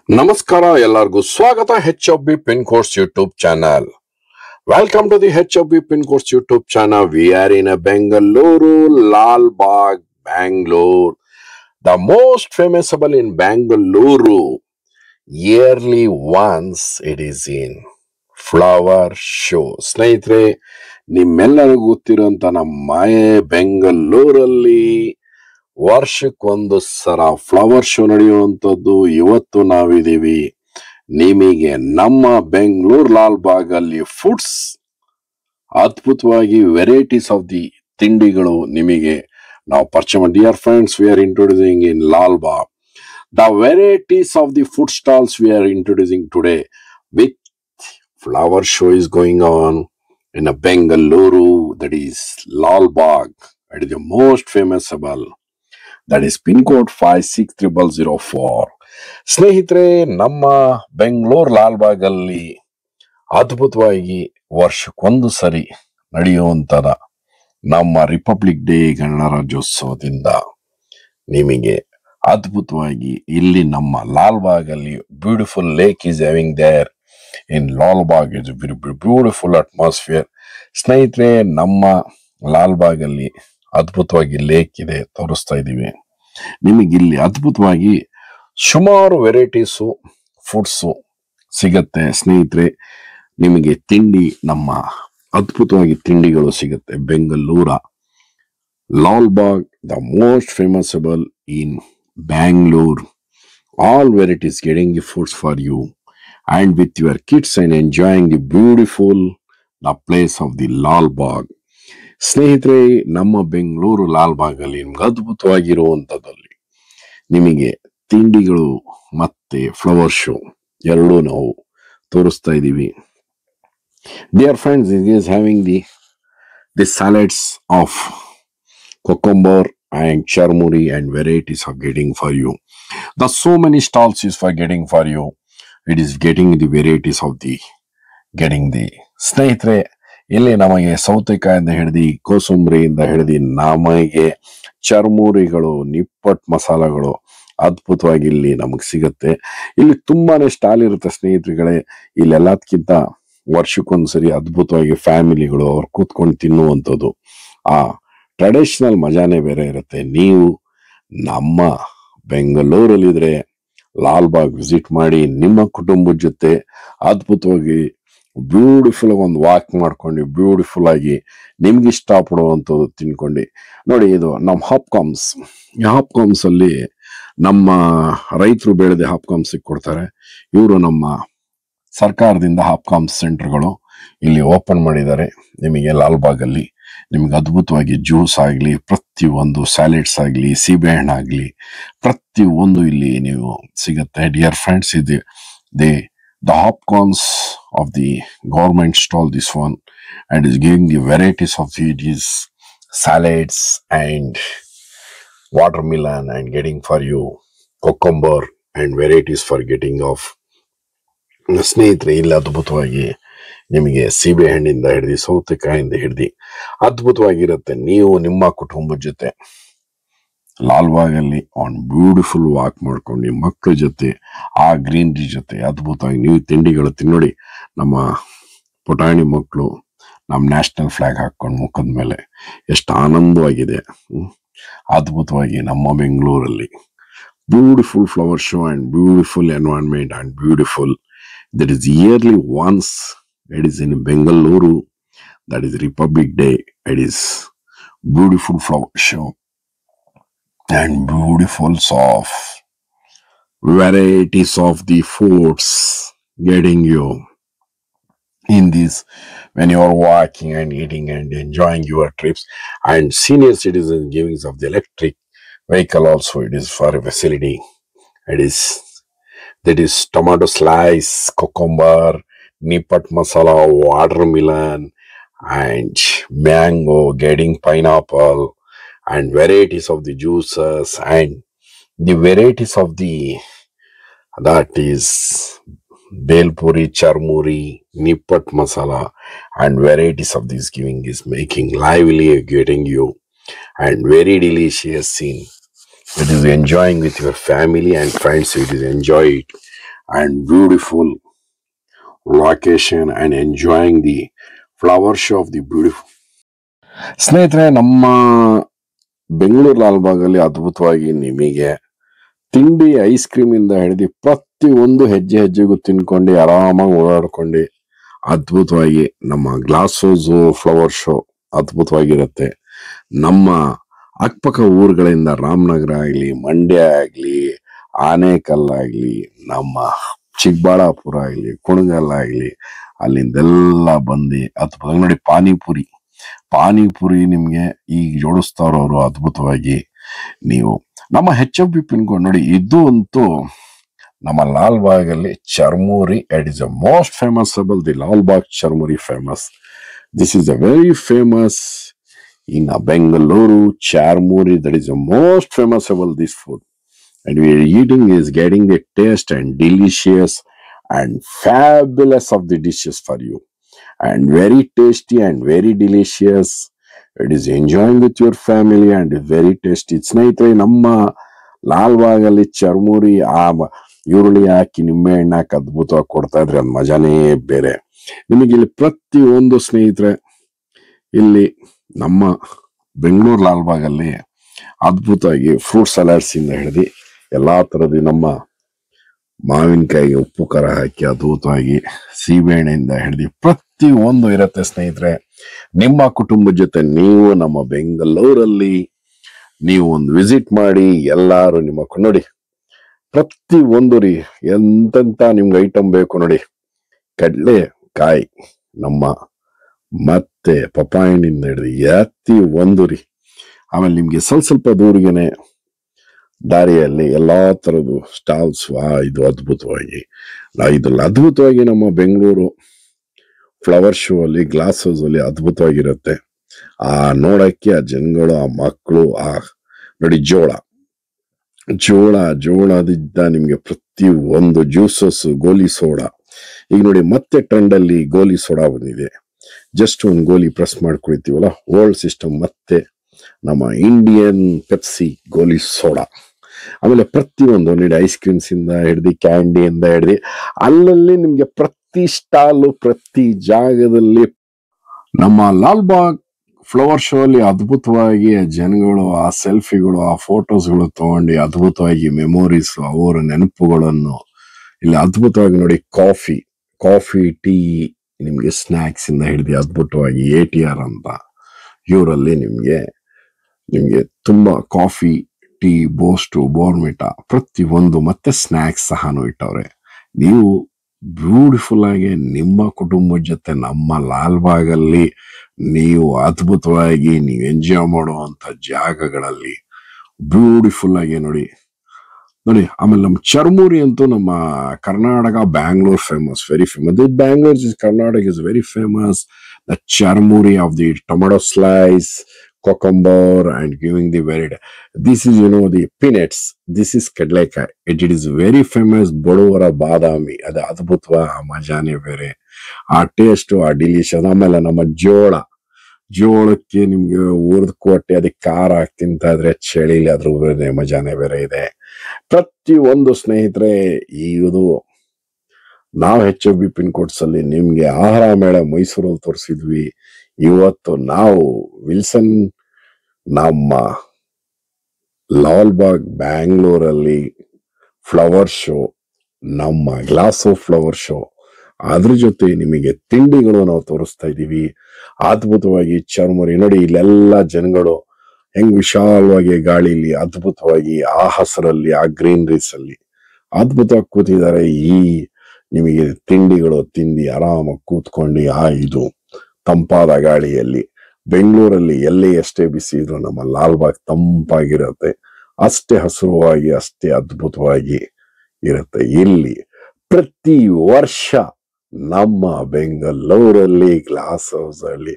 ನಮಸ್ಕಾರ ಎಲ್ಲರಿಗೂ ಸ್ವಾಗತ HFB Pin Course YouTube channel. Welcome to the HFB Pin Course YouTube channel. We are in a Bengaluru, Lal Bagh, Bangalore. The most famousable in Bengaluru. Yearly once it is in flower show. ಸ್ನೇಹಿತರೆ, ನಿಮ್ಮೆಲ್ಲರಿಗೂ ಗೊತ್ತಿರುವಂತ ನಮ್ಮ ಮಾಯೆ ಬೆಂಗಳೂರಲ್ಲಿ ವರ್ಷಕ್ಕೊಂದು ಸಲ flower show ನಡೆಯುವಂಥದ್ದು. ಇವತ್ತು ನಾವಿದ್ದೀವಿ ನಿಮಗೆ ನಮ್ಮ ಬೆಂಗಳೂರು ಲಾಲ್ ಬಾಗ್ ಅಲ್ಲಿ ಫುಡ್ಸ್ ಅದ್ಭುತವಾಗಿ ವೆರೈಟೀಸ್ ಆಫ್ ದಿ ತಿಂಡಿಗಳು ನಿಮಗೆ ನಾವು ಪರಿಚಯ ಮಾಡಿ. Dear friends, we are introducing in Lal Bagh the varieties of the food stalls we are introducing today with flower show is going on in a Bengaluru, that is Lal Bagh. It is the most famousable. That is pin code 560004. ಸ್ನೇಹಿತರೆ, ನಮ್ಮ ಬೆಂಗಳೂರು ಲಾಲ್ ಬಾಗ್ ಅಲ್ಲಿ ಅದ್ಭುತವಾಗಿ ವರ್ಷಕ್ಕೊಂದು ಸರಿ ನಡೆಯುವಂತದ ನಮ್ಮ republic day ಗಣರಾಜ್ಯೋತ್ಸವದಿಂದ ನಿಮಗೆ ಅದ್ಭುತವಾಗಿ ಇಲ್ಲಿ ನಮ್ಮ ಲಾಲ್ ಬಾಗ್ ಅಲ್ಲಿ beautiful lake is having there in Lal Bagh. It's a very beautiful atmosphere. ಸ್ನೇಹಿತರೆ, ನಮ್ಮ ಲಾಲ್ ಬಾಗ್ ಅಲ್ಲಿ ಅದ್ಭುತವಾಗಿ ಲೇಕ್ ಇದೆ, ತೋರಿಸ್ತಾ ಇದೀವಿ ನಿಮಗೆ. ಇಲ್ಲಿ ಅದ್ಭುತವಾಗಿ ಸುಮಾರು ವೆರೈಟೀಸು ಫುಡ್ಸು ಸಿಗತ್ತೆ ಸ್ನೇಹಿತರೆ. ನಿಮಗೆ ತಿಂಡಿ, ನಮ್ಮ ಅದ್ಭುತವಾಗಿ ತಿಂಡಿಗಳು ಸಿಗತ್ತೆ. ಬೆಂಗಳೂರ Lal Bagh, the most famousable in Bangalore. All varieties getting the foods for you and with your kids and enjoying the beautiful the place of the Lal Bagh. ಸ್ನೇಹಿತರೆ, ನಮ್ಮ ಬೆಂಗಳೂರು ಲಾಲ್ ಬಾಗ್ ಅಲ್ಲಿ ನಿಮ್ಗೆ ಅದ್ಭುತವಾಗಿರುವಂತದಲ್ಲಿ ನಿಮಗೆ ತಿಂಡಿಗಳು ಮತ್ತೆ ಫ್ಲವರ್ ಶೋ ಎರಡೂ ನಾವು ತೋರಿಸ್ತಾ ಇದ್ದೀವಿ. Dear friends, it is having the salads of cucumber and charmuri and varieties of getting for you. The so many stalls is for getting for you. It is getting the varieties of the getting the. ಸ್ನೇಹಿತರೆ, ಇಲ್ಲಿ ನಮಗೆ ಸೌತೆಕಾಯಿಂದ ಹಿಡಿದು ಕೋಸಂಬರಿಯಿಂದ ಹಿಡಿದು ನಮಗೆ ಚರ್ಮುರಿಗಳು, ನಿಪ್ಪಟ್ ಮಸಾಲಗಳು ಅದ್ಭುತವಾಗಿ ಇಲ್ಲಿ ನಮಗೆ ಸಿಗುತ್ತೆ. ಇಲ್ಲಿ ತುಂಬಾನೇ ಸ್ಟಾಲ್ ಇರುತ್ತೆ ಸ್ನೇಹಿತರುಗಳೇ. ಇಲ್ಲೆಲ್ಲದಕ್ಕಿಂತ ವರ್ಷಕ್ಕೊಂದ್ಸರಿ ಅದ್ಭುತವಾಗಿ ಫ್ಯಾಮಿಲಿಗಳು ಅವ್ರು ಕೂತ್ಕೊಂಡು ತಿನ್ನುವಂಥದ್ದು ಆ ಟ್ರೆಡಿಷನಲ್ ಮಜಾನೇ ಬೇರೆ ಇರುತ್ತೆ. ನೀವು ನಮ್ಮ ಬೆಂಗಳೂರಲ್ಲಿದ್ರೆ ಲಾಲ್ ಬಾಗ್ ವಿಸಿಟ್ ಮಾಡಿ ನಿಮ್ಮ ಕುಟುಂಬದ ಜೊತೆ ಅದ್ಭುತವಾಗಿ ಬ್ಯೂಟಿಫುಲ್ ಆಗಿ ಒಂದು ವಾಕ್ ಮಾಡ್ಕೊಂಡು ಬ್ಯೂಟಿಫುಲ್ ಆಗಿ ನಿಮ್ಗೆ ಇಷ್ಟ ಪಡುವಂಥದ್ದು ತಿನ್ಕೊಂಡು ನೋಡಿ. ಇದು ನಮ್ಮ ಹಾಪ್ಕಾಮ್ಸ್. ಈ ಹಾಪ್ಕಾಮ್ಸ್ ಅಲ್ಲಿ ನಮ್ಮ ರೈತರು ಬೆಳೆದ ಹಾಪ್ಕಾಮ್ಸ್ ಕೊಡ್ತಾರೆ. ಇವರು ನಮ್ಮ ಸರ್ಕಾರದಿಂದ ಹಾಪ್ಕಾಮ್ಸ್ ಸೆಂಟರ್ಗಳು ಇಲ್ಲಿ ಓಪನ್ ಮಾಡಿದ್ದಾರೆ. ನಿಮಗೆ ಲಾಲ್ ಬಾಗ್ ಅಲ್ಲಿ ನಿಮ್ಗೆ ಅದ್ಭುತವಾಗಿ ಜ್ಯೂಸ್ ಆಗಲಿ, ಪ್ರತಿಯೊಂದು ಸ್ಯಾಲೆಡ್ಸ್ ಆಗಲಿ, ಸೀಬೆಹಣ್ಣು ಆಗಲಿ, ಪ್ರತಿಯೊಂದು ಇಲ್ಲಿ ನೀವು ಸಿಗುತ್ತೆ. ಡಿಯರ್ ಫ್ರೆಂಡ್ಸ್, ಇದು the hopcorns of the government stall, this one, and is giving the varieties of these salads and watermelon and getting for you cucumber and varieties for getting of. ಸ್ನೇಹಿತರೆ, ಇಲ್ಲಿ ಅದ್ಭುತವಾಗಿ ನಿಮಗೆ ಸೀಬೆ ಹಣ್ಣಿಂದ ಹಿಡಿದು ಸೌತೆಕಾಯಿಂದ ಹಿಡಿದು ಅದ್ಭುತವಾಗಿರುತ್ತೆ. ನೀವು ನಿಮ್ಮ ಕುಟುಂಬದ ಜೊತೆ ಲಾಲ್ ಬಾಗ್ ಅಲ್ಲಿ ಆನ್ ಬ್ಯೂಟಿಫುಲ್ ವಾಕ್ ಮಾಡ್ಕೊಂಡು ನಿಮ್ಮ ಮಕ್ಕಳ ಜೊತೆ ಆ ಗ್ರೀನರಿ ಜೊತೆ ಅದ್ಭುತವಾಗಿ ನೀವು ತಿಂಡಿಗಳು ತಿನ್ನೋಡಿ. ನಮ್ಮ ಪುಟಾಣಿ ಮಕ್ಕಳು ನಮ್ಮ ನ್ಯಾಷನಲ್ ಫ್ಲಾಗ್ ಹಾಕೊಂಡು ಮುಖದ ಮೇಲೆ ಎಷ್ಟು ಆನಂದವಾಗಿದೆ. ಅದ್ಭುತವಾಗಿ ನಮ್ಮ ಬೆಂಗಳೂರಲ್ಲಿ beautiful flower show and beautiful environment and beautiful. That is yearly once. It is in Bengaluru. That is Republic Day. It is beautiful flower show and beautiful of varieties of the foods getting you in this when you are walking and eating and enjoying your trips. And senior citizens giving of the electric vehicle also, it is for a facility. It is that is tomato slice, cucumber, nipat masala, watermelon, and mango, getting pineapple, and varieties of the juices, and the varieties of the, that is belpuri, charmuri, nipat masala, and varieties of this giving is making lively getting you and very delicious in It is enjoying with your family and friends. It is enjoy it and beautiful location and enjoying the flower show of the beautiful. ಸ್ನೇಹಿತರೆ, ನಮ್ಮ ಬೆಂಗಳೂರು ಲಾಲ್ಬಾಗಲ್ಲಿ ಅದ್ಭುತವಾಗಿ ನಿಮಗೆ ತಿಂಡಿ ice cream ಇಂದ ಹಿಡಿದು ಪ್ರತಿಯೊಂದು ಹೆಜ್ಜೆ ಹೆಜ್ಜೆಗೂ ತಿನ್ಕೊಂಡು ಆರಾಮಾಗಿ ಓಡಾಡ್ಕೊಂಡು ಅದ್ಭುತವಾಗಿ ನಮ್ಮ ಗ್ಲಾಸ್ ಹೌಸ್ ಫ್ಲವರ್ ಶೋ ಅದ್ಭುತವಾಗಿರುತ್ತೆ. ನಮ್ಮ ಅಕ್ಕಪಕ್ಕ ಊರುಗಳಿಂದ ರಾಮನಗರ ಆಗ್ಲಿ, ಮಂಡ್ಯ ಆಗ್ಲಿ, ಆನೇಕಲ್ ಆಗ್ಲಿ, ನಮ್ಮ ಚಿಕ್ಕಬಳ್ಳಾಪುರ ಆಗ್ಲಿ, ಕುಣಗಲ್ ಆಗ್ಲಿ, ಅಲ್ಲಿಂದೆಲ್ಲ ಬಂದು ಅದ್ಭುತ ನೋಡಿ. ಪಾನಿಪುರಿ ನಿಮ್ಗೆ ಈಗ ಜೋಡಿಸ್ತಾರವರು ಅದ್ಭುತವಾಗಿ. ನೀವು ನಮ್ಮ HFB ಪಿನ್ಕೋಡ್ ನೋಡಿ, ಇದು ಅಂತೂ ನಮ್ಮ ಲಾಲ್ಬಾಗಲ್ಲಿ charmuri. It is a most famousable, the Lalbagh charmuri famous. This is a very famous in Bengaluru, Charmuri, that is the most famousable this food. And we are eating is getting the taste and delicious and fabulous of the dishes for you. And very tasty and very delicious. It is enjoying with your family and very tasty. ಸ್ನೇಹಿತರೆ, ನಮ್ಮ ಲಾಲ್ಬಾಗಲ್ಲಿ ಚರ್ಮುರಿ ಈರುಳ್ಳಿ ಹಾಕಿ ನಿಂಬೆ ಹಣ್ಣು ಹಾಕಿ ಅದ್ಭುತವಾಗಿ ಕೊಡ್ತಾ ಇದ್ರೆ ಅದು ಮಜಾನೇ ಬೇರೆ. ನಿಮಗೆ ಇಲ್ಲಿ ಪ್ರತಿಯೊಂದು ಸ್ನೇಹಿತರೆ, ಇಲ್ಲಿ ನಮ್ಮ ಬೆಂಗಳೂರು ಲಾಲ್ಬಾಗಲ್ಲಿ ಅದ್ಭುತವಾಗಿ ಫ್ರೂಟ್ ಸಲಾಡ್ಸ್ ಇಂದ ಹಿಡಿದು ಎಲ್ಲಾ ತರದ್ದು ನಮ್ಮ ಮಾವಿನಕಾಯಿಗೆ ಉಪ್ಪು ಖಾರ ಹಾಕಿ ಅದ್ಭುತವಾಗಿ ಸೀಬೆಹಣ್ಣಿಂದ ಹಿಡಿದು ಪ್ರತಿಯೊಂದು ಇರುತ್ತೆ. ಸ್ನೇಹಿತರೆ, ನಿಮ್ಮ ಕುಟುಂಬದ ಜೊತೆ ನೀವು ನಮ್ಮ ಬೆಂಗಳೂರಲ್ಲಿ ನೀವು ಒಂದು ವಿಸಿಟ್ ಮಾಡಿ. ಎಲ್ಲಾರು ನಿಮ್ಮ ನೋಡಿ, ಪ್ರತಿಯೊಂದು ರೀ ಎಂತೆಂತ ನಿಮ್ಗೆ ಐಟಮ್ ಬೇಕು ನೋಡಿ. ಕಡಲೆಕಾಯಿ ನಮ್ಮ ಮತ್ತೆ ಪಪಾಯಣ್ಣಿಂದ ಹಿಡಿದು ಒಂದು ರೀ. ಆಮೇಲೆ ನಿಮ್ಗೆ ಸ್ವಲ್ಪ ದೂರಿಗೆನೆ ದಾರಿಯಲ್ಲಿ ಎಲ್ಲಾ ತರದ್ದು ಸ್ಟಾಲ್ಸ್. ಇದು ಅದ್ಭುತವಾಗಿ ಅದ್ಭುತವಾಗಿ ನಮ್ಮ ಬೆಂಗಳೂರು ಫ್ಲವರ್ ಶೋ ಅಲ್ಲಿ, ಗ್ಲಾಸ್ ಹೌಸ್ ಅಲ್ಲಿ ಅದ್ಭುತವಾಗಿರುತ್ತೆ. ನೋಡಕ್ಕೆ ಆ ಜನಗಳು, ಆ ಮಕ್ಕಳು, ನೋಡಿ ಜೋಳದಿಂದ ನಿಮ್ಗೆ ಪ್ರತಿ ಒಂದು ಜ್ಯೂಸಸ್, ಗೋಲಿ ಸೋಡಾ. ಈಗ ನೋಡಿ ಮತ್ತೆ ಟ್ರೆಂಡ್ ಅಲ್ಲಿ ಗೋಲಿ ಸೋಡಾ ಬಂದಿದೆ. ಜಸ್ಟ್ ಒಂದು ಗೋಲಿ ಪ್ರೆಸ್ ಮಾಡ್ಕೊಳ್ತೀವಲ್ಲ, ಓಲ್ಡ್ ಸಿಸ್ಟಮ್. ಮತ್ತೆ ನಮ್ಮ ಇಂಡಿಯನ್ ಪೆಪ್ಸಿ ಗೋಲಿ ಸೋಡಾ. ಆಮೇಲೆ ಪ್ರತಿಯೊಂದು ನೋಡಿ, ಐಸ್ ಕ್ರೀಮ್ಸ್ ಇಂದ ಹಿಡ್ದು ಕ್ಯಾಂಡಿಯಿಂದ ಹಿಡ್ದು ಅಲ್ಲಲ್ಲಿ ನಿಮ್ಗೆ ಪ್ರತಿ ಸ್ಟಾಲು, ಪ್ರತಿ ಜಾಗದಲ್ಲಿ ನಮ್ಮ ಲಾಲ್ಬಾಗ್ ಫ್ಲವರ್ ಶೋ ಅಲ್ಲಿ ಅದ್ಭುತವಾಗಿ ಜನಗಳು ಆ ಸೆಲ್ಫಿಗಳು, ಆ ಫೋಟೋಸ್ಗಳು ತಗೊಂಡು ಅದ್ಭುತವಾಗಿ ಮೆಮೊರೀಸ್, ಅವರ ನೆನಪುಗಳನ್ನು ಇಲ್ಲಿ ಅದ್ಭುತವಾಗಿ ನೋಡಿ. ಕಾಫಿ, ಟೀ, ನಿಮ್ಗೆ ಸ್ನಾಕ್ಸ್ ಇಂದ ಹಿಡಿದು ಅದ್ಭುತವಾಗಿ ATR ಅಂತ ಇವರಲ್ಲಿ ನಿಮ್ಗೆ ತುಂಬಾ ಕಾಫಿ, ಟೀ, ಬೋಸ್ಟು, ಬೋರ್ಮಿಟಾ ಪ್ರತಿಯೊಂದು, ಮತ್ತೆ ಸ್ನಾಕ್ಸ್ ಸಹನೂ ಇಟ್ಟವ್ರೆ. ನೀವು ಬ್ಯೂಟಿಫುಲ್ ಆಗಿ ನಿಮ್ಮ ಕುಟುಂಬದ ಜೊತೆ ನಮ್ಮ ಲಾಲ್ಬಾಗಲ್ಲಿ ನೀವು ಅದ್ಭುತವಾಗಿ ನೀವು ಎಂಜಾಯ್ ಮಾಡುವಂತ ಜಾಗಗಳಲ್ಲಿ ಬ್ಯೂಟಿಫುಲ್ ಆಗಿ ನೋಡಿ. ಆಮೇಲೆ ನಮ್ಮ ಚರ್ಮುರಿ ಅಂತೂ ನಮ್ಮ Karnataka, Bangalore famous, very famous. Bangalore is Karnataka is very famous. The charmuri of the tomato slice, cucumber, and giving the this is the peanuts. This is kadlekai. It is very famous. Bodovara badami. ಅದು ಅದ್ಭುತವಾ, ಮಜಾನೆ ಬೇರೆ. ಆ taste, ಆ delicious. ಆಮೇಲೆ ನಮ್ಮ ಜೋಳಕ್ಕೆ ನಿಮ್ಗೆ ಹುರಿದು ಕೊಟ್ಟೆ ಅದಕ್ಕೆ ಖಾರ ಹಾಕಿ ತಿಂತಾ ಇದ್ರೆ ಚಳಿಲಿ ಅದ್ರ ಮಜಾನೆ ಬೇರೆ ಇದೆ. ಪ್ರತಿಯೊಂದು ಸ್ನೇಹಿತರೆ, ಇದು ನಾವು HFB ಪಿನ್ಕೋಡ್ಸ್ ಅಲ್ಲಿ ನಿಮ್ಗೆ ಆಹಾರ ಮೇಳ ಮೈಸೂರಲ್ಲಿ ತೋರಿಸಿದ್ವಿ. ಇವತ್ತು ನಾವು ವಿಲ್ಸನ್ ನಮ್ಮ ಲಾಲ್ಬಾಗ್ ಬ್ಯಾಂಗ್ಳೂರಲ್ಲಿ ಫ್ಲವರ್ ಶೋ, ನಮ್ಮ ಗ್ಲಾಸ್ ಆಫ್ ಫ್ಲವರ್ ಶೋ, ಅದ್ರ ಜೊತೆ ನಿಮಗೆ ತಿಂಡಿಗಳು ನಾವು ತೋರಿಸ್ತಾ ಇದ್ದೀವಿ. ಅದ್ಭುತವಾಗಿ ಚರ್ಮುರಿ ನೋಡಿ, ಇಲ್ಲೆಲ್ಲ ಜನಗಳು ಹೆಂಗ್ ವಿಶಾಲವಾಗಿ ಗಾಳಿಲಿ ಅದ್ಭುತವಾಗಿ ಆ ಹಸರಲ್ಲಿ, ಆ ಗ್ರೀನರೀಸ್ ಅಲ್ಲಿ ಅದ್ಭುತವಾಗಿ ಕೂತಿದ್ದಾರೆ. ನಿಮಗೆ ತಿಂಡಿಗಳು ತಿಂದಿ ಆರಾಮಾಗಿ ಕೂತ್ಕೊಂಡು ಇದು ತಂಪಾದ ಗಾಳಿಯಲ್ಲಿ. ಬೆಂಗಳೂರಲ್ಲಿ ಎಲ್ಲೇ ಎಷ್ಟೇ ಬಿಸಿ ಇದ್ರು ನಮ್ಮ ಲಾಲ್ಬಾಗ್ ತಂಪಾಗಿರುತ್ತೆ. ಅಷ್ಟೇ ಹಸುರವಾಗಿ, ಅಷ್ಟೇ ಅದ್ಭುತವಾಗಿ ಇರುತ್ತೆ. ಇಲ್ಲಿ ಪ್ರತಿ ವರ್ಷ ನಮ್ಮ ಬೆಂಗಳೂರಲ್ಲಿ ಗ್ಲಾಸ್ ಹೌಸ್ ಅಲ್ಲಿ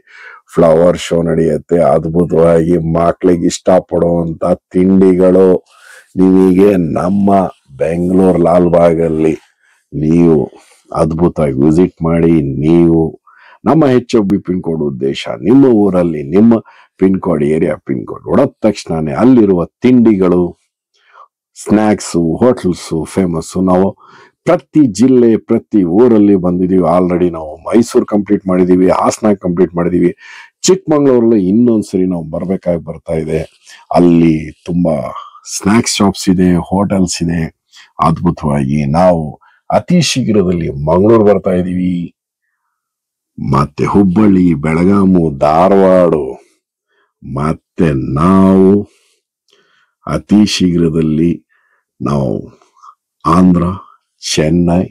ಫ್ಲವರ್ ಶೋ ನಡೆಯುತ್ತೆ. ಅದ್ಭುತವಾಗಿ ಮಕ್ಕಳಿಗೆ ಇಷ್ಟಪಡುವಂತ ತಿಂಡಿಗಳು ನಿಮಗೆ ನಮ್ಮ ಬೆಂಗಳೂರು ಲಾಲ್ಬಾಗಲ್ಲಿ ನೀವು ಅದ್ಭುತವಾಗಿ ವಿಸಿಟ್ ಮಾಡಿ. ನೀವು ನಮ್ಮ HFB ಪಿನ್ಕೋಡ್ ಉದ್ದೇಶ, ನಿಮ್ಮ ಊರಲ್ಲಿ ನಿಮ್ಮ ಪಿನ್ಕೋಡ್, ಏರಿಯಾ ಪಿನ್ಕೋಡ್ ಹೊಡೆದ ತಕ್ಷಣನೇ ಅಲ್ಲಿರುವ ತಿಂಡಿಗಳು ಸ್ನ್ಯಾಕ್ಸು ಹೋಟೆಲ್ಸು ಫೇಮಸ್ಸು. ನಾವು ಪ್ರತಿ ಜಿಲ್ಲೆ ಪ್ರತಿ ಊರಲ್ಲಿ ಬಂದಿದ್ದೀವಿ. ಆಲ್ರೆಡಿ ನಾವು ಮೈಸೂರು ಕಂಪ್ಲೀಟ್ ಮಾಡಿದ್ದೀವಿ, ಹಾಸನ ಕಂಪ್ಲೀಟ್ ಮಾಡಿದ್ದೀವಿ, ಚಿಕ್ಕಮಂಗ್ಳೂರಲ್ಲಿ ಇನ್ನೊಂದ್ಸರಿ ನಾವು ಬರ್ತಾ ಇದೆ. ಅಲ್ಲಿ ತುಂಬಾ ಸ್ನ್ಯಾಕ್ಸ್ ಶಾಪ್ಸ್ ಇದೆ, ಹೋಟೆಲ್ಸ್ ಇದೆ. ಅದ್ಭುತವಾಗಿ ನಾವು ಅತಿ ಶೀಘ್ರದಲ್ಲಿ ಮಂಗಳೂರು ಬರ್ತಾ ಇದೀವಿ, ಮತ್ತೆ ಹುಬ್ಬಳ್ಳಿ, ಬೆಳಗಾಮು, ಧಾರವಾಡ, ಮತ್ತೆ ನಾವು ಅತಿ ಶೀಘ್ರದಲ್ಲಿ ನಾವು ಆಂಧ್ರ, ಚೆನ್ನೈ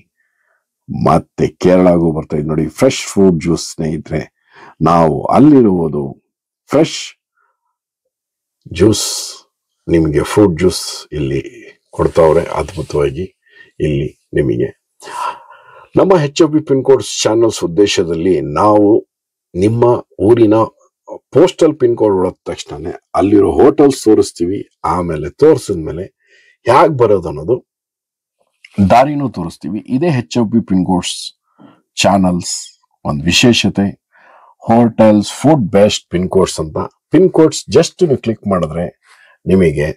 ಮತ್ತೆ ಕೇರಳಗೂ ಬರ್ತಾ ಇದ್ ನೋಡಿ. ಫ್ರೆಶ್ ಫ್ರೂಟ್ ಜ್ಯೂಸ್ ಸ್ನೇಹಿತರೆ, ನಾವು ಅಲ್ಲಿರುವುದು ಫ್ರೆಶ್ ಜ್ಯೂಸ್, ನಿಮಗೆ ಫ್ರೂಟ್ ಜ್ಯೂಸ್ ಇಲ್ಲಿ ಕೊಡ್ತಾವ್ರೆ ಅದ್ಭುತವಾಗಿ. ಇಲ್ಲಿ ನಿಮಗೆ ನಮ್ಮ HFB ಪಿನ್ ಕೋಡ್ ಚಾನಲ್ಸ್ ಉದ್ದೇಶದಲ್ಲಿ ನಾವು ನಿಮ್ಮ ಊರಿನ ಪೋಸ್ಟಲ್ ಪಿನ್ ಕೋಡ್ ಹೊಡೆದ ತಕ್ಷಣ ಅಲ್ಲಿರೋ ಹೋಟೆಲ್ಸ್ ತೋರಿಸ್ತೀವಿ. ಆಮೇಲೆ ತೋರಿಸಿದ್ಮೇಲೆ ಹೇಗೆ ಬರೋದು ಅನ್ನೋದು ದಾರಿನೂ ತೋರಿಸ್ತೀವಿ. ಇದೇ HFB ಪಿನ್ ಕೋಡ್ಸ್ ಚಾನಲ್ಸ್ ಒಂದು ವಿಶೇಷತೆ. Hotels food best pin codes ಅಂತ ಪಿನ್ ಕೋಡ್ಸ್ ಜಸ್ಟ್ ನೀವು ಕ್ಲಿಕ್ ಮಾಡಿದ್ರೆ ನಿಮಗೆ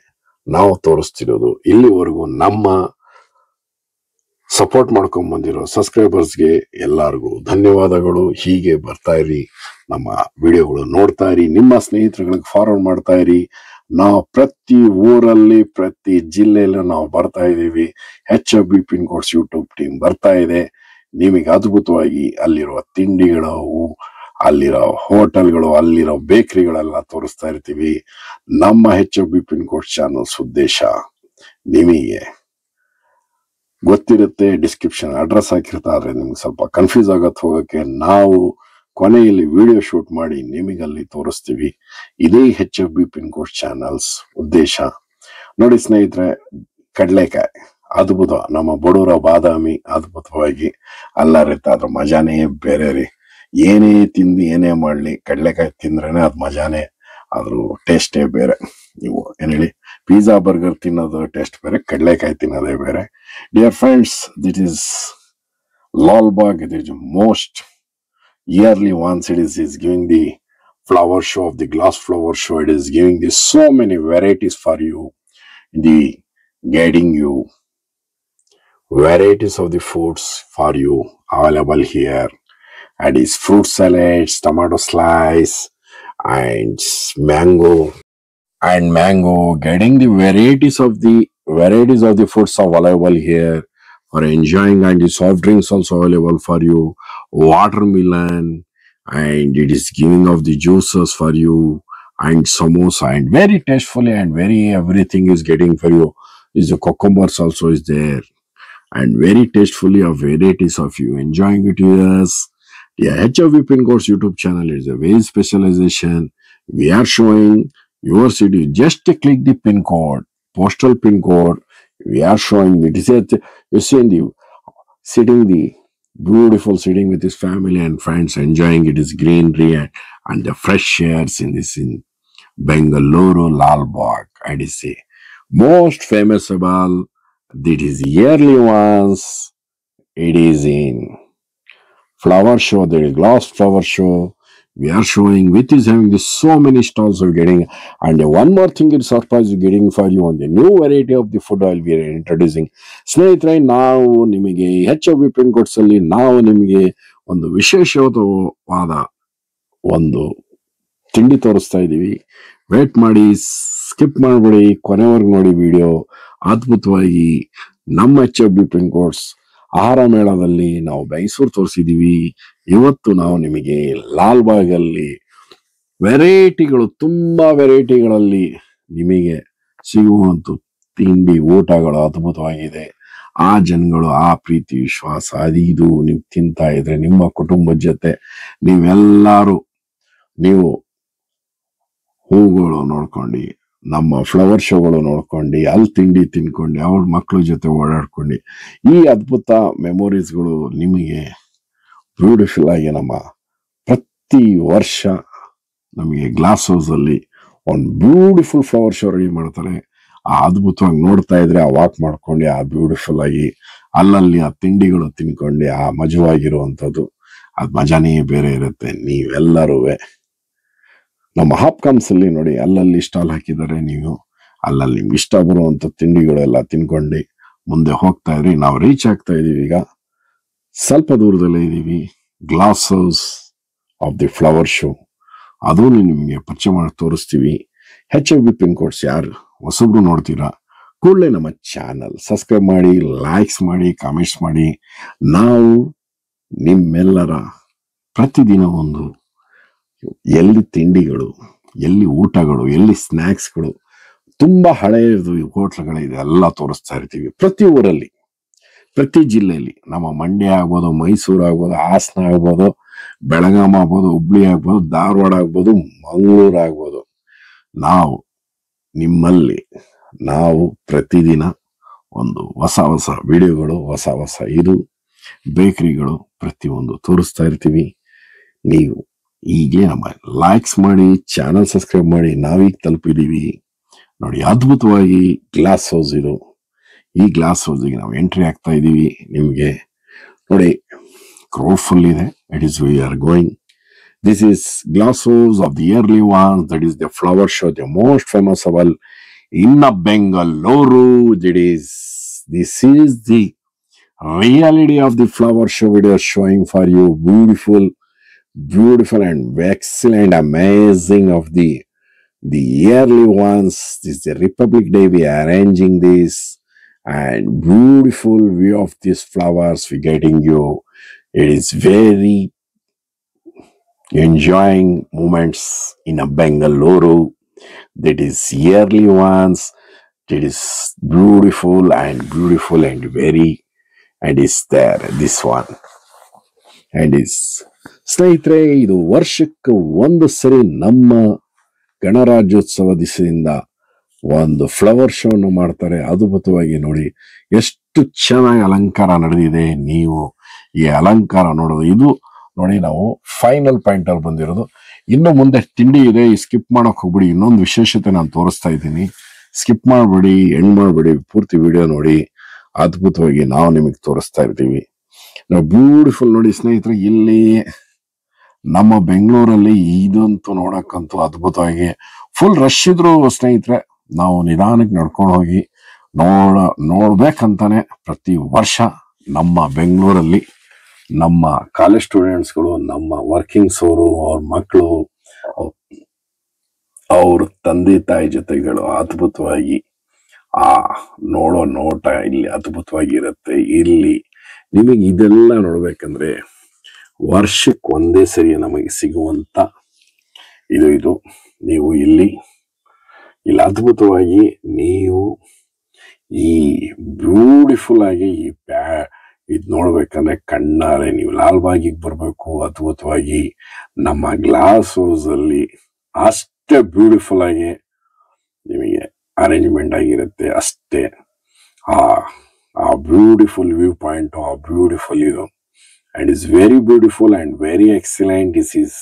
ನಾವು ತೋರಿಸ್ತಿರೋದು. ಇಲ್ಲಿವರೆಗೂ ನಮ್ಮ ಸಪೋರ್ಟ್ ಮಾಡ್ಕೊಂಡ್ ಬಂದಿರೋ ಸಬ್ಸ್ಕ್ರೈಬರ್ಸ್ಗೆ ಎಲ್ಲರಿಗೂ ಧನ್ಯವಾದಗಳು. ಹೀಗೆ ಬರ್ತಾ ಇರಿ, ನಮ್ಮ ವಿಡಿಯೋಗಳು ನೋಡ್ತಾ ಇರಿ, ನಿಮ್ಮ ಸ್ನೇಹಿತರುಗಳಿಗೆ ಫಾರ್ವರ್ಡ್ ಮಾಡ್ತಾ ಇರಿ. ನಾವು ಪ್ರತಿ ಊರಲ್ಲಿ ಪ್ರತಿ ಜಿಲ್ಲೆಯಲ್ಲೂ ನಾವು ಬರ್ತಾ ಇದ್ದೀವಿ. HFB pin codes YouTube team ಬರ್ತಾ ಇದೆ. ನಿಮಗೆ ಅದ್ಭುತವಾಗಿ ಅಲ್ಲಿರುವ ತಿಂಡಿಗಳು, ಅಲ್ಲಿರೋ ಹೋಟೆಲ್ಗಳು, ಅಲ್ಲಿರೋ ಬೇಕರಿಗಳೆಲ್ಲ ತೋರಿಸ್ತಾ ಇರ್ತೀವಿ. ನಮ್ಮ HFB ಪಿನ್ ಕೋಡ್ ಚಾನಲ್ಸ್ ಉದ್ದೇಶ ನಿಮಗೆ ಗೊತ್ತಿರುತ್ತೆ, ಡಿಸ್ಕ್ರಿಪ್ಷನ್ ಅಡ್ರೆಸ್ ಹಾಕಿರ್ತಾರೆ. ನಿಮ್ಗೆ ಸ್ವಲ್ಪ ಕನ್ಫ್ಯೂಸ್ ಆಗತ್ತೆ ಹೋಗಕ್ಕೆ. ನಾವು ಕೊನೆಯಲ್ಲಿ ವಿಡಿಯೋ ಶೂಟ್ ಮಾಡಿ ನಿಮಗಲ್ಲಿ ತೋರಿಸ್ತೀವಿ. ಇದೇ HFB ಪಿನ್ ಕೋಡ್ ಚಾನಲ್ಸ್ ಉದ್ದೇಶ. ನೋಡಿ ಸ್ನೇಹಿತರೆ, ಕಡ್ಲೆಕಾಯಿ ಅದ್ಭುತ, ನಮ್ಮ ಬಡವರ ಬಾದಾಮಿ ಅದ್ಭುತವಾಗಿ ಅಲ್ಲರಿತ. ಅದ್ರ ಮಜಾನೇ ಬೇರೆ ರೀ. ಏನೇ ತಿಂದು ಏನೇ ಮಾಡ್ಲಿ, ಕಡ್ಲೆಕಾಯಿ ತಿಂದ್ರೇನೆ ಅದ್ ಮಜಾನೇ, ಅದ್ರ ಟೇಸ್ಟೇ ಬೇರೆ. ನೀವು ಏನ್ ಹೇಳಿ, ಪಿಜ್ಜಾ ಬರ್ಗರ್ ತಿನ್ನೋದು ಟೇಸ್ಟ್ ಬೇರೆ, ಕಡ್ಲೆಕಾಯಿ ತಿನ್ನೋದೇ ಬೇರೆ. Dear friends, this is Lalbagh. It is most yearly once it is giving the flower show of the glass flower show. It is giving the so many varieties for you, the guiding you varieties of the foods for you available here. And is fruit salads, tomato slice, and mango, getting the varieties of the foods available here for enjoying, and the soft drinks also available for you, watermelon, and it is giving of the juices for you, and samosa, and very tastefully and very everything is getting for you. Is the cucumbers also is there, and very tastefully of varieties of you enjoying it with us. Yeah, HFB Pin Codes YouTube channel is a very specialization. We are showing your city. Just click the pin code, postal pin code. We are showing it. You see the sitting, the beautiful sitting with his family and friends, enjoying it is greenery and the fresh airs in Bengaluru, Lalbagh. And it's a most famous about that is yearly once. It is in flower show. There is glass flower show. We are showing which is having this so many stalls of getting, and one more thing is surprise you getting for you on the new variety of the food oil we are introducing. ಸ್ನೇಹಿತರೆ, ನಾವು ನಿಮಗೆ HFB pin codes ಅಲ್ಲಿ ನಾವು ನಿಮಗೆ ಒಂದು ವಿಶೇಷವಾದ ಒಂದು ತಿಂಡಿ ತೋರಿಸ್ತಾ ಇದೀವಿ. ವೇಟ್ ಮಾಡಿ, ಸ್ಕಿಪ್ ಮಾಡಬೇಡಿ, ಕೊನೆವರೆಗೂ ನೋಡಿ ವಿಡಿಯೋ. ಅದ್ಭುತವಾಗಿ ನಮ್ಮ HFB ಪಿನ್ ಕೋಡ್ಸ್ ಆಹಾರ ಮೇಳದಲ್ಲಿ ನಾವು ಮೈಸೂರು ತೋರಿಸಿದೀವಿ. ಇವತ್ತು ನಾವು ನಿಮಗೆ ಲಾಲ್ಬಾಗ್ ಅಲ್ಲಿ ವೆರೈಟಿಗಳು, ತುಂಬಾ ವೆರೈಟಿಗಳಲ್ಲಿ ನಿಮಗೆ ಸಿಗುವಂತ ತಿಂಡಿ ಊಟಗಳು ಅದ್ಭುತವಾಗಿದೆ. ಆ ಜನಗಳು, ಆ ಪ್ರೀತಿ ವಿಶ್ವಾಸ, ಇದು ನೀವು ತಿಂತಾ ಇದ್ರೆ ನಿಮ್ಮ ಕುಟುಂಬದ ಜೊತೆ ನೀವೆಲ್ಲರೂ ನೀವು ಹೂಗಳು ನೋಡ್ಕೊಂಡು, ನಮ್ಮ ಫ್ಲವರ್ ಶೋಗಳು ನೋಡ್ಕೊಂಡು, ಅಲ್ಲಿ ತಿಂಡಿ ತಿನ್ಕೊಂಡು, ಅವ್ರ ಮಕ್ಕಳ ಜೊತೆ ಓಡಾಡ್ಕೊಂಡು, ಈ ಅದ್ಭುತ ಮೆಮೊರೀಸ್ಗಳು ನಿಮಗೆ ಬ್ಯೂಟಿಫುಲ್ ಆಗಿ ನಮ್ಮ ಪ್ರತಿ ವರ್ಷ ನಮಗೆ ಗ್ಲಾಸ್ ಹೌಸ್ ಅಲ್ಲಿ ಒಂದು ಬ್ಯೂಟಿಫುಲ್ ಫ್ಲವರ್ ಶೋ ರೆಡಿ ಮಾಡ್ತಾರೆ. ಆ ಅದ್ಭುತವಾಗಿ ನೋಡ್ತಾ ಇದ್ರೆ ಆ ವಾಕ್ ಮಾಡ್ಕೊಂಡು, ಆ ಬ್ಯೂಟಿಫುಲ್ ಆಗಿ ಅಲ್ಲಲ್ಲಿ ಆ ತಿಂಡಿಗಳು ತಿನ್ಕೊಂಡು, ಆ ಮಜವಾಗಿರುವಂಥದ್ದು ಅದ್ ಮಜಾನೇ ಬೇರೆ ಇರುತ್ತೆ. ನೀವೆಲ್ಲರೂ ನಮ್ಮ ಹಾಪ್ಕಾಮ್ಸ್ ಅಲ್ಲಿ ನೋಡಿ, ಅಲ್ಲಲ್ಲಿ ಸ್ಟಾಲ್ ಹಾಕಿದ್ದಾರೆ. ನೀವು ಅಲ್ಲಲ್ಲಿ ನಿಮ್ಗೆ ಇಷ್ಟ ಬರುವಂತ ತಿಂಡಿಗಳೆಲ್ಲ ತಿನ್ಕೊಂಡು ಮುಂದೆ ಹೋಗ್ತಾ ಇದ್ರಿ. ನಾವು ರೀಚ್ ಆಗ್ತಾ ಇದೀವಿ, ಈಗ ಸ್ವಲ್ಪ ದೂರದಲ್ಲೇ ಇದೀವಿ. Glass house of the flower show, ಅದೂ ನಿಮಗೆ ಪರಿಚಯ ಮಾಡಿ ತೋರಿಸ್ತೀವಿ. HFB ಪಿನ್ ಕೋಡ್ಸ್ ಯಾರು ಹೊಸಬ್ರು ನೋಡ್ತೀರಾ, ಕೂಡಲೇ ನಮ್ಮ ಚಾನಲ್ ಸಬ್ಸ್ಕ್ರೈಬ್ ಮಾಡಿ, ಲೈಕ್ಸ್ ಮಾಡಿ, ಕಾಮೆಂಟ್ಸ್ ಮಾಡಿ. ನಾವು ನಿಮ್ಮೆಲ್ಲರ ಪ್ರತಿದಿನ ಒಂದು ಎಲ್ಲಿ ತಿಂಡಿಗಳು, ಎಲ್ಲಿ ಊಟಗಳು, ಎಲ್ಲಿ ಸ್ನ್ಯಾಕ್ಸ್ಗಳು, ತುಂಬಾ ಹಳೆಯದು ಹೋಟ್ಲ್ಗಳಿದೆ ಎಲ್ಲ ತೋರಿಸ್ತಾ ಇರ್ತೀವಿ. ಪ್ರತಿ ಊರಲ್ಲಿ, ಪ್ರತಿ ಜಿಲ್ಲೆಯಲ್ಲಿ, ನಮ್ಮ ಮಂಡ್ಯ ಆಗ್ಬೋದು, ಮೈಸೂರು ಆಗ್ಬೋದು, ಹಾಸನ ಆಗ್ಬೋದು, ಬೆಳಗಾಂ ಆಗ್ಬೋದು, ಹುಬ್ಳಿ ಆಗ್ಬೋದು, ಧಾರವಾಡ ಆಗ್ಬೋದು, ಮಂಗಳೂರು ಆಗ್ಬೋದು, ನಾವು ನಿಮ್ಮಲ್ಲಿ ಪ್ರತಿದಿನ ಒಂದು ಹೊಸ ಹೊಸ ವಿಡಿಯೋಗಳು, ಹೊಸ ಹೊಸ ಬೇಕರಿಗಳು ಪ್ರತಿಯೊಂದು ತೋರಿಸ್ತಾ ಇರ್ತೀವಿ. ನೀವು ಈಗಲೇ ನಮ್ಮ ಲೈಕ್ಸ್ ಮಾಡಿ, ಚಾನಲ್ ಸಬ್ಸ್ಕ್ರೈಬ್ ಮಾಡಿ. ನಾವೀಗ ತಲುಪಿದೀವಿ ನೋಡಿ, ಅದ್ಭುತವಾಗಿ ಗ್ಲಾಸ್ ಹೌಸ್ ಇದು. ಈ ಗ್ಲಾಸ್ ಹೌಸ್ಗೆ ನಾವು ಎಂಟ್ರಿ ಆಗ್ತಾ ಇದೀವಿ. ನಿಮ್ಗೆ ನೋಡಿ ಕ್ರೌಡ್ಫುಲ್ ಇದೆ. We are going. This is glass house of the early ones. That is the flower show, the most famous of all in Bengaluru. This is the reality of the flower show video showing for you. Beautiful and excellent, amazing of the early ones. This is the Republic Day. We are arranging this, and beautiful view of these flowers we getting you. It is very enjoying moments in a Bengaluru. That is yearly ones. It is beautiful and very, and is there this one, and is ಸ್ನೇಹಿತರೆ, ಇದು ವರ್ಷಕ್ಕೆ ಒಂದು ಸರಿ ನಮ್ಮ ಗಣರಾಜ್ಯೋತ್ಸವ ದಿವಸದಿಂದ ಒಂದು flower show ಅನ್ನು ಮಾಡ್ತಾರೆ. ಅದ್ಭುತವಾಗಿ ನೋಡಿ ಎಷ್ಟು ಚೆನ್ನಾಗಿ ಅಲಂಕಾರ ನಡೆದಿದೆ. ನೀವು ಈ ಅಲಂಕಾರ ನೋಡೋದು, ಇದು ನೋಡಿ ನಾವು ಫೈನಲ್ ಪಾಯಿಂಟ್ ಅಲ್ಲಿ ಬಂದಿರೋದು. ಇನ್ನು ಮುಂದೆ ತಿಂಡಿ ಇದೆ, ಸ್ಕಿಪ್ ಮಾಡಕ್ ಹೋಗ್ಬಿಡಿ. ಇನ್ನೊಂದು ವಿಶೇಷತೆ ನಾನು ತೋರಿಸ್ತಾ ಇದ್ದೀನಿ, ಸ್ಕಿಪ್ ಮಾಡಬೇಡಿ, ಎಂಡ್ ಮಾಡಬೇಡಿ, ಪೂರ್ತಿ ವಿಡಿಯೋ ನೋಡಿ. ಅದ್ಭುತವಾಗಿ ನಾವು ನಿಮಗೆ ತೋರಿಸ್ತಾ ಇರ್ತೀವಿ. ನಾವು ಬ್ಯೂಟಿಫುಲ್ ನೋಡಿ ಸ್ನೇಹಿತರೆ, ಇಲ್ಲಿ ನಮ್ಮ ಬೆಂಗಳೂರಲ್ಲಿ ಇದಂತೂ ನೋಡಕ್ಕಂತೂ ಅದ್ಭುತವಾಗಿ ಫುಲ್ ರಶ್ ಇದ್ರು ಸ್ನೇಹಿತರೆ. ನಾವು ನಿಧಾನಕ್ಕೆ ನಡ್ಕೊಂಡು ಹೋಗಿ ನೋಡ್ಬೇಕಂತಾನೆ ಪ್ರತಿ ವರ್ಷ ನಮ್ಮ ಬೆಂಗಳೂರಲ್ಲಿ ನಮ್ಮ ಕಾಲೇಜ್ ಸ್ಟೂಡೆಂಟ್ಸ್ಗಳು, ನಮ್ಮ ವರ್ಕಿಂಗ್ಸ್ ಅವರು, ಅವ್ರ ಮಕ್ಕಳು, ಅವ್ರ ತಂದೆ ತಾಯಿ ಜೊತೆಗಳು ಅದ್ಭುತವಾಗಿ ನೋಡೋ ನೋಟ ಇಲ್ಲಿ ಅದ್ಭುತವಾಗಿರುತ್ತೆ. ಇಲ್ಲಿ ನಿಮಗೆ ಇದೆಲ್ಲ ನೋಡ್ಬೇಕಂದ್ರೆ ವರ್ಷಕ್ಕೆ ಒಂದೇ ಸರಿ ನಮಗೆ ಸಿಗುವಂತ ಇದು ನೀವು ಇಲ್ಲಿ ಅದ್ಭುತವಾಗಿ ನೀವು ಈ ಬ್ಯೂಟಿಫುಲ್ ಆಗಿ ಇದು ನೋಡ್ಬೇಕಂದ್ರೆ ಕಣ್ಣಾರೆ ನೀವು ಲಾಲ್ಬಾಗಿಗೆ ಬರ್ಬೇಕು. ಅದ್ಭುತವಾಗಿ ನಮ್ಮ ಗ್ಲಾಸ್ ಹೌಸ್ ಅಲ್ಲಿ ಅಷ್ಟೇ ಬ್ಯೂಟಿಫುಲ್ ಆಗಿ ನಿಮಗೆ ಅರೇಂಜ್ಮೆಂಟ್ ಆಗಿರುತ್ತೆ. ಅಷ್ಟೇ ಆ ಬ್ಯೂಟಿಫುಲ್ ವ್ಯೂ ಪಾಯಿಂಟ್, ಆ ಬ್ಯೂಟಿಫುಲ್ ಇದು, and it's very beautiful and very excellent. This is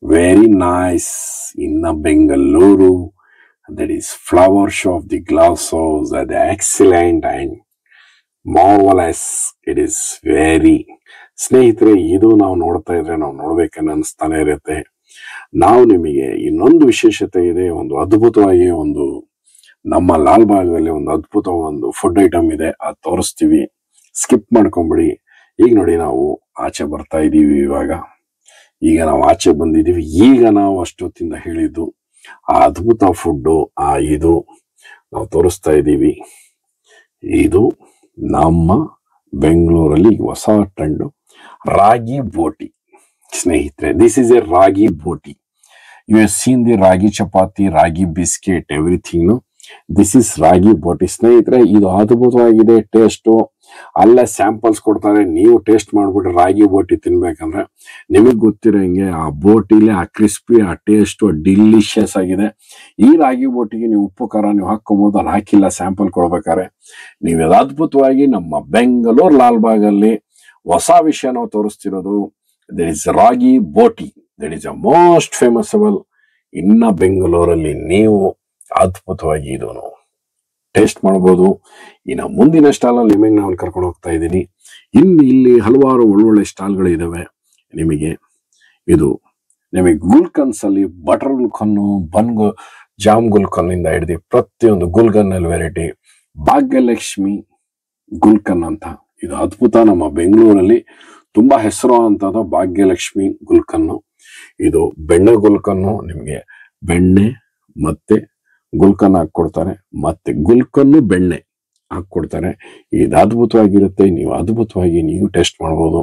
very nice in Bengaluru. That is flower show of the glass house. That excellent and marvelous. It is very. ಸ್ನೇಹಿತರೆ, ಇದು ನಾವು ನೋಡ್ತಾ ಇದ್ರೆ ನಾವು ನೋಡ್ಬೇಕನ್ನ ಅನಿಸ್ತಾನೆ ಇರುತ್ತೆ. ನಾವು ನಿಮಗೆ ಇನ್ನೊಂದು ವಿಶೇಷತೆ ಇದೆ. ಒಂದು ಅದ್ಭುತವಾಗಿ ಒಂದು ನಮ್ಮ ಲಾಲ್ಬಾಗಲ್ಲಿ ಒಂದು ಅದ್ಭುತ ಒಂದು ಫುಡ್ ಐಟಮ್ ಇದೆ, ಅದು ತೋರಿಸ್ತೀವಿ. ಸ್ಕಿಪ್ ಮಾಡ್ಕೊಂಬಿಡಿ. ಈಗ ನೋಡಿ ನಾವು ಆಚೆ ಬರ್ತಾ ಇದ್ದೀವಿ. ಈಗ ನಾವು ಆಚೆ ಬಂದಿದ್ದೀವಿ. ಈಗ ನಾವು ಅಷ್ಟೊತ್ತಿಂದ ಹೇಳಿದ್ದು ಆ ಅದ್ಭುತ ಫುಡ್ಡು, ಇದು ನಾವು ತೋರಿಸ್ತಾ ಇದ್ದೀವಿ. ಇದು ನಮ್ಮ ಬೆಂಗಳೂರಲ್ಲಿ ಹೊಸ ಟ್ರೆಂಡು, ರಾಗಿ ಬೋಟಿ. ಸ್ನೇಹಿತರೆ, this is a ragi boti. You have seen the ragi chapati, ragi biscuit, everything. This is ragi boti. ಸ್ನೇಹಿತರೆ, ಇದು ಅದ್ಭುತವಾಗಿದೆ. ಟೇಸ್ಟು ಅಲ್ಲೇ ಸ್ಯಾಂಪಲ್ಸ್ ಕೊಡ್ತಾರೆ. ನೀವು ಟೇಸ್ಟ್ ಮಾಡ್ಬಿಟ್ಟು ರಾಗಿ ಬೋಟಿ ತಿನ್ಬೇಕಂದ್ರೆ ನಿಮಗ್ ಗೊತ್ತಿರೋಂಗೆ ಆ ಬೋಟಿಲಿ ಆ ಕ್ರಿಸ್ಪಿ, ಆ ಟೇಸ್ಟು ಡಿಲಿಷಿಯಸ್ ಆಗಿದೆ. ಈ ರಾಗಿ ಬೋಟಿಗೆ ನೀವು ಉಪ್ಪು ಖಾರ ನೀವು ಹಾಕೋಬಹುದು, ಅಲ್ಲಿ ಹಾಕಿಲ್ಲ. ಸ್ಯಾಂಪಲ್ ಕೊಡ್ಬೇಕಾರೆ ನೀವು ಅದ್ಭುತವಾಗಿ ನಮ್ಮ ಬೆಂಗಳೂರು ಲಾಲ್ಬಾಗಲ್ಲಿ ಹೊಸ ವಿಷಯ ನಾವು ತೋರಿಸ್ತಿರೋದು. That is ragi boti. That is a most famousable in ಬೆಂಗಳೂರಲ್ಲಿ. ನೀವು ಅದ್ಭುತವಾಗಿ ಇದನ್ನು ಟೇಸ್ಟ್ ಮಾಡಬಹುದು. ಇನ್ನು ಮುಂದಿನ ಸ್ಟಾಲ್ ಅಲ್ಲಿ ನಿಮಗೆ ನಾನು ಕರ್ಕೊಂಡು ಹೋಗ್ತಾ ಇದ್ದೀನಿ. ಇಲ್ಲಿ ಹಲವಾರು ಒಳ್ಳೊಳ್ಳೆ ಸ್ಟಾಲ್ಗಳು ಇದಾವೆ. ನಿಮಗೆ ಗುಲ್ಕನ್ಸ್ ಅಲ್ಲಿ ಬಟರ್ ಗುಲ್ಕನ್ನು, ಜಾಮ್ ಗುಲ್ಕನ್ ಇಂದ ಹಿಡಿದು ಪ್ರತಿಯೊಂದು ಗುಲ್ಕನ್ನಲ್ಲಿ ವೆರೈಟಿ. ಭಾಗ್ಯಲಕ್ಷ್ಮಿ ಗುಲ್ಕನ್ ಅಂತ, ಇದು ಅದ್ಭುತ. ನಮ್ಮ ಬೆಂಗಳೂರಲ್ಲಿ ತುಂಬಾ ಹೆಸರುವಂತದ್ದು ಭಾಗ್ಯಲಕ್ಷ್ಮಿ ಗುಲ್ಕನ್ನು. ಇದು ಬೆಣ್ಣೆ ಗುಲ್ಕನ್ನು, ನಿಮ್ಗೆ ಬೆಣ್ಣೆ ಮತ್ತೆ ಗುಲ್ಕನ್ ಹಾಕೊಡ್ತಾರೆ, ಮತ್ತೆ ಗುಲ್ಕನ್ನು ಬೆಣ್ಣೆ ಹಾಕೊಡ್ತಾರೆ. ಇದು ಅದ್ಭುತವಾಗಿರುತ್ತೆ. ನೀವು ಅದ್ಭುತವಾಗಿ ನೀವು ಟೆಸ್ಟ್ ಮಾಡ್ಬೋದು.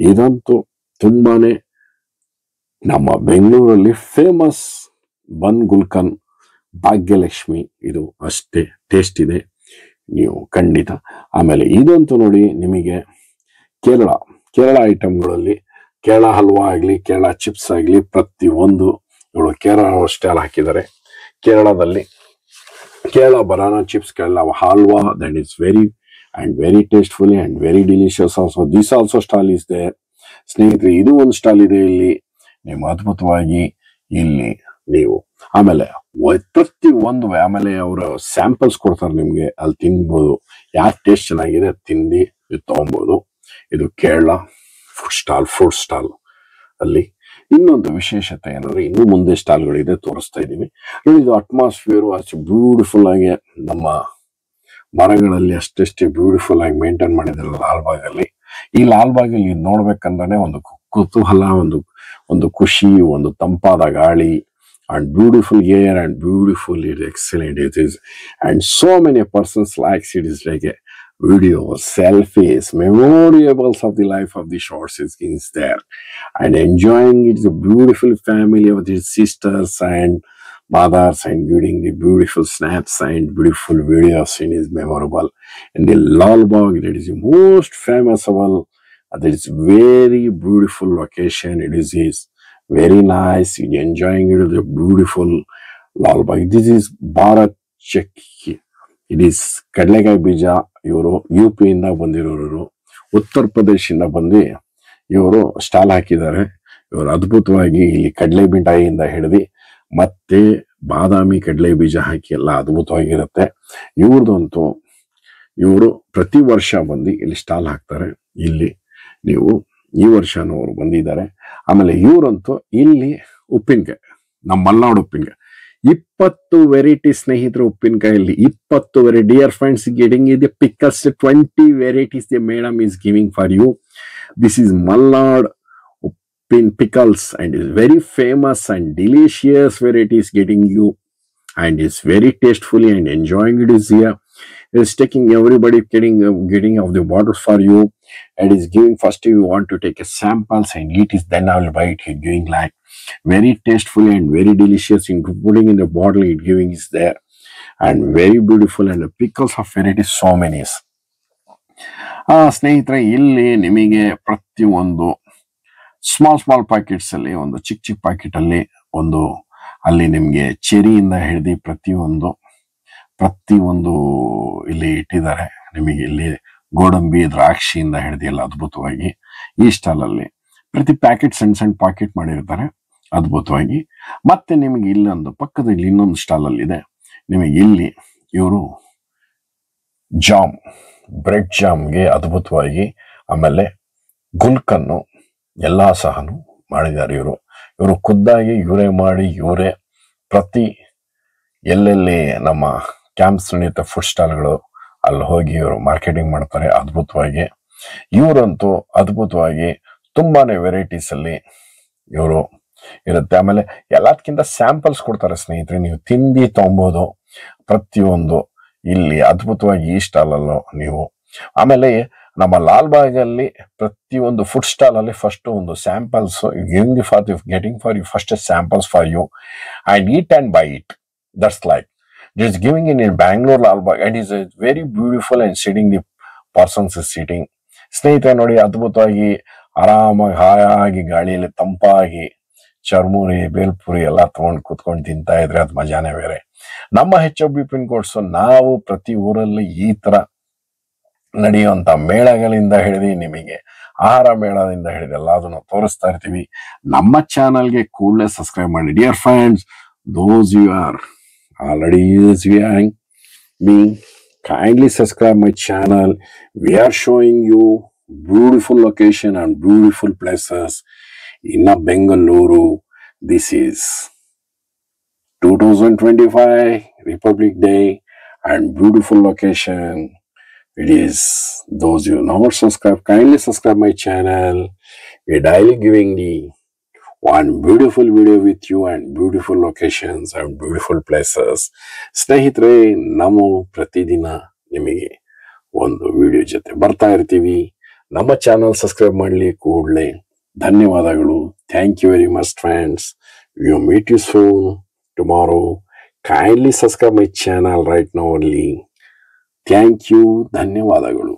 ಇದಂತೂ ತುಂಬಾನೇ ನಮ್ಮ ಬೆಂಗಳೂರಲ್ಲಿ ಫೇಮಸ್ ಬನ್ ಗುಲ್ಕನ್ ಭಾಗ್ಯಲಕ್ಷ್ಮಿ. ಇದು ಅಷ್ಟೇ ಟೇಸ್ಟ್ ಇದೆ, ನೀವು ಖಂಡಿತ. ಆಮೇಲೆ ಇದಂತೂ ನೋಡಿ, ನಿಮಗೆ ಕೇರಳ ಐಟಮ್ಗಳಲ್ಲಿ ಕೇರಳ ಹಲ್ವಾ ಆಗಲಿ, ಕೇರಳ ಚಿಪ್ಸ್ ಆಗಲಿ, ಪ್ರತಿ ಒಂದು ಇವರು ಕೇರಳ ಸ್ಟೈಲ್ ಹಾಕಿದ್ದಾರೆ. ಕೇರಳದಲ್ಲಿ Kerala banana chips, Kerala halwa, that is very tasteful and very delicious also. This also stall is they ಸ್ನೇಹಿತರೆ. ಇದು ಒಂದು ಸ್ಟಾಲ್ ಇದೆ ಇಲ್ಲಿ, ನೀವು ಅದ್ಭುತವಾಗಿ ಇಲ್ಲಿ ನೀವು ಆಮೇಲೆ ಪ್ರತಿ ಒಂದು ಆಮೇಲೆ ಅವರು ಸ್ಯಾಂಪಲ್ಸ್ ಕೊಡ್ತಾರೆ ನಿಮ್ಗೆ, ಅಲ್ಲಿ ತಿನ್ಬೋದು. ಯಾರು ಟೇಸ್ಟ್ ಚೆನ್ನಾಗಿದೆ ತಿಂದು ತಗೊಬೋದು. ಇದು ಕೇರಳ ಫುಡ್ ಸ್ಟಾಲ್ ಅಲ್ಲಿ. ಇನ್ನೊಂದು ವಿಶೇಷತೆ ಏನಂದ್ರೆ, ಇನ್ನು ಮುಂದೆ ಸ್ಟಾಲ್ಗಳಿದೆ, ತೋರಿಸ್ತಾ ಇದ್ದೀವಿ ನೋಡಿ. ಇದು ಅಟ್ಮಾಸ್ಫಿಯರ್ ಅಷ್ಟು ಬ್ಯೂಟಿಫುಲ್ ಆಗಿ ನಮ್ಮ ಮರಗಳಲ್ಲಿ ಅಷ್ಟೆಷ್ಟು ಬ್ಯೂಟಿಫುಲ್ ಆಗಿ ಮೇಂಟೈನ್ ಮಾಡಿದ್ದಾರೆ ಲಾಲ್ಬಾಗಲ್ಲಿ. ಈ ಲಾಲ್ಬಾಗಲ್ಲಿ ಇದು ನೋಡ್ಬೇಕಂದ್ರೆ ಒಂದು ಕುತೂಹಲ, ಒಂದು ಖುಷಿ, ಒಂದು ತಂಪಾದ ಗಾಳಿ, and beautiful air and beautiful, it is excellent it is. And so many persons likes it is like a video, selfies, memorables of the life of the shorts is there, and enjoying it. The beautiful family of the sisters and mothers and getting the beautiful snaps and beautiful videos, it is memorable. And the Lal Bagh, it is the most famous of all. That is very beautiful location. It is very nice. You enjoying it, the beautiful Lal Bagh. This is Bharat Chakki. It is ಕಡಲೆಕಾಯಿ ಬೀಜ. ಇವರು UP ಇಂದ ಬಂದಿರೋರು, ಉತ್ತರ ಪ್ರದೇಶದಿಂದ ಬಂದು ಇವರು stall ಹಾಕಿದ್ದಾರೆ. ಇವರು ಅದ್ಭುತವಾಗಿ ಇಲ್ಲಿ ಕಡಲೆ ಮಿಠಾಯಿಯಿಂದ ಹಿಡಿದು ಮತ್ತೆ ಬಾದಾಮಿ ಕಡಲೆ ಬೀಜ ಹಾಕಿ ಎಲ್ಲ ಅದ್ಭುತವಾಗಿರುತ್ತೆ. ಇವ್ರದಂತೂ ಇವರು ಪ್ರತಿ ವರ್ಷ ಬಂದು ಇಲ್ಲಿ ಸ್ಟಾಲ್ ಹಾಕ್ತಾರೆ. ಇಲ್ಲಿ ನೀವು ಈ ವರ್ಷನೂ ಅವರು ಬಂದಿದ್ದಾರೆ. ಆಮೇಲೆ ಇವರಂತೂ ಇಲ್ಲಿ ಉಪ್ಪಿನಕಾಯಿ, ನಮ್ಮ ಮಲ್ನಾಡು ಉಪ್ಪಿನಕಾಯಿ 20 ವೆರೈಟಿ ಸ್ನೇಹಿತರು. ಉಪ್ಪಿನಕಾಯಲ್ಲಿ 20 ವೆರೈಟಿ. ಡಿಯರ್ ಫ್ರೆಂಡ್ಸ್, ಗೆಟಿಂಗ್ ಇದೆ pickles 20 varieties the madam is giving for you. This is Malnad ಉಪ್ಪಿನ pickles and is very famous and delicious varieties getting you, and is very tastefully and enjoying it is here. It is taking everybody getting of the bottles for you, and is giving first you want to take a samples and eat it, then I will buy it. He giving like very tastefully and very delicious in putting in the bottle. It giving is there and very beautiful, and the pickles of varieties so many. ಸ್ನೇಹಿತರೆ, ಇಲ್ಲಿ ನಿಮಗೆ ಪ್ರತಿ ಒಂದು small packets ಅಲ್ಲಿ, ಒಂದು ಚಿಕ್ಕ packet ಅಲ್ಲಿ ಒಂದು ಅಲ್ಲಿ ನಿಮ್ಗೆ ಚೆರಿಯಿಂದ ಹಿಡಿದು ಪ್ರತಿಯೊಂದು ಇಲ್ಲಿ ಇಟ್ಟಿದ್ದಾರೆ. ನಿಮಗೆ ಇಲ್ಲಿ ಗೋಡಂಬಿ, ದ್ರಾಕ್ಷಿಯಿಂದ ಹಿಡಿದು ಎಲ್ಲ ಅದ್ಭುತವಾಗಿ ಈ ಸ್ಟಾಲ್ ಅಲ್ಲಿ ಪ್ರತಿ ಪ್ಯಾಕೆಟ್ ಸಣ್ಣ ಪ್ಯಾಕೆಟ್ ಮಾಡಿರ್ತಾರೆ ಅದ್ಭುತವಾಗಿ. ಮತ್ತೆ ನಿಮಗೆ ಇಲ್ಲೊಂದು ಪಕ್ಕದಲ್ಲಿ ಇನ್ನೊಂದು ಸ್ಟಾಲ್ ಅಲ್ಲಿ ಇದೆ. ನಿಮಗೆ ಇಲ್ಲಿ ಇವರು ಬ್ರೆಡ್ ಜಾಮ್ಗೆ ಅದ್ಭುತವಾಗಿ, ಆಮೇಲೆ ಗುಲ್ಕನ್ನು ಎಲ್ಲಾ ಸಹನು ಮಾಡಿದ್ದಾರೆ. ಇವರು ಖುದ್ದಾಗಿ ಇವರೇ ಮಾಡಿ, ಇವರೇ ಪ್ರತಿ ಎಲ್ಲೆಲ್ಲಿ ನಮ್ಮ ಕ್ಯಾಂಪ್ಸ್ ನಡೆಯುತ್ತೆ ಫುಡ್ ಸ್ಟಾಲ್ಗಳು, ಅಲ್ಲಿ ಹೋಗಿ ಇವರು ಮಾರ್ಕೆಟಿಂಗ್ ಮಾಡ್ತಾರೆ ಅದ್ಭುತವಾಗಿ. ಇವರಂತೂ ಅದ್ಭುತವಾಗಿ ತುಂಬಾನೇ ವೆರೈಟೀಸ್ ಅಲ್ಲಿ ಇವರು ಇರುತ್ತೆ. ಆಮೇಲೆ ಎಲ್ಲದಕ್ಕಿಂತ ಸ್ಯಾಂಪಲ್ಸ್ ಕೊಡ್ತಾರೆ ಸ್ನೇಹಿತರೆ, ನೀವು ತಿಂದು ತಗೊಬೋದು ಪ್ರತಿಯೊಂದು ಇಲ್ಲಿ ಅದ್ಭುತವಾಗಿ ಈ ಸ್ಟಾಲ್ ಅಲ್ಲೂ ನೀವು. ಆಮೇಲೆ ನಮ್ಮ ಲಾಲ್ಬಾಗ್ ಅಲ್ಲಿ ಪ್ರತಿಯೊಂದು ಫುಡ್ ಸ್ಟಾಲ್ ಅಲ್ಲಿ ಫಸ್ಟ್ ಒಂದು samples getting for you first samples for you and eat and buy it. That's like it is giving in Bangalore Lalbagh and is very beautiful and sitting the persons is sitting. ಸ್ನೇಹಿತರೆ ನೋಡಿ, ಅದ್ಭುತವಾಗಿ ಆರಾಮಾಗಿ ಹಾಯಾಗಿ ಗಾಳಿಯಲ್ಲಿ ತಂಪಾಗಿ ಚರ್ಮುರಿ, ಬೇಲ್ಪುರಿ ಎಲ್ಲ ತಗೊಂಡು ಕುತ್ಕೊಂಡು ತಿಂತಾ ಇದ್ರೆ ಅದು ಮಜಾನೇ ಬೇರೆ. ನಮ್ಮ HOB ಪಿನ್ ಕೋಡ್ಸ್ ನಾವು ಪ್ರತಿ ಊರಲ್ಲಿ ಈ ತರ ನಡೆಯುವಂತ ಮೇಳಗಳಿಂದ ಹಿಡಿದು ನಿಮಗೆ ಆಹಾರ ಮೇಳದಿಂದ ಹಿಡಿದು ಎಲ್ಲದನ್ನು ತೋರಿಸ್ತಾ ಇರ್ತೀವಿ. ನಮ್ಮ ಚಾನಲ್ಗೆ ಕೂಡಲೇ ಸಬ್ಸ್ಕ್ರೈಬ್ ಮಾಡಿ. Dear friends, those you are already viewing me, kindly subscribe my channel. We are showing you beautiful location and beautiful places in Bengaluru. This is 2025 Republic Day and beautiful location. It is those you not subscribe, kindly subscribe my channel. We're daily giving the one beautiful video with you and beautiful locations and beautiful places. ಸ್ನೇಹಿತರೆ, ನಾವು ಪ್ರತಿದಿನ ನಿಮಗೆ ಒಂದು video ಜೊತೆ ಬರ್ತಾ ಇರ್ತೀವಿ. ನಮ್ಮ channel subscribe ಮಾಡಲಿ ಕೂಡಲೇ. ಧನ್ಯವಾದಗಳು. Thank you very much friends. We will meet you soon tomorrow. Kindly subscribe my channel right now only. Thank you. ಧನ್ಯವಾದಗಳು.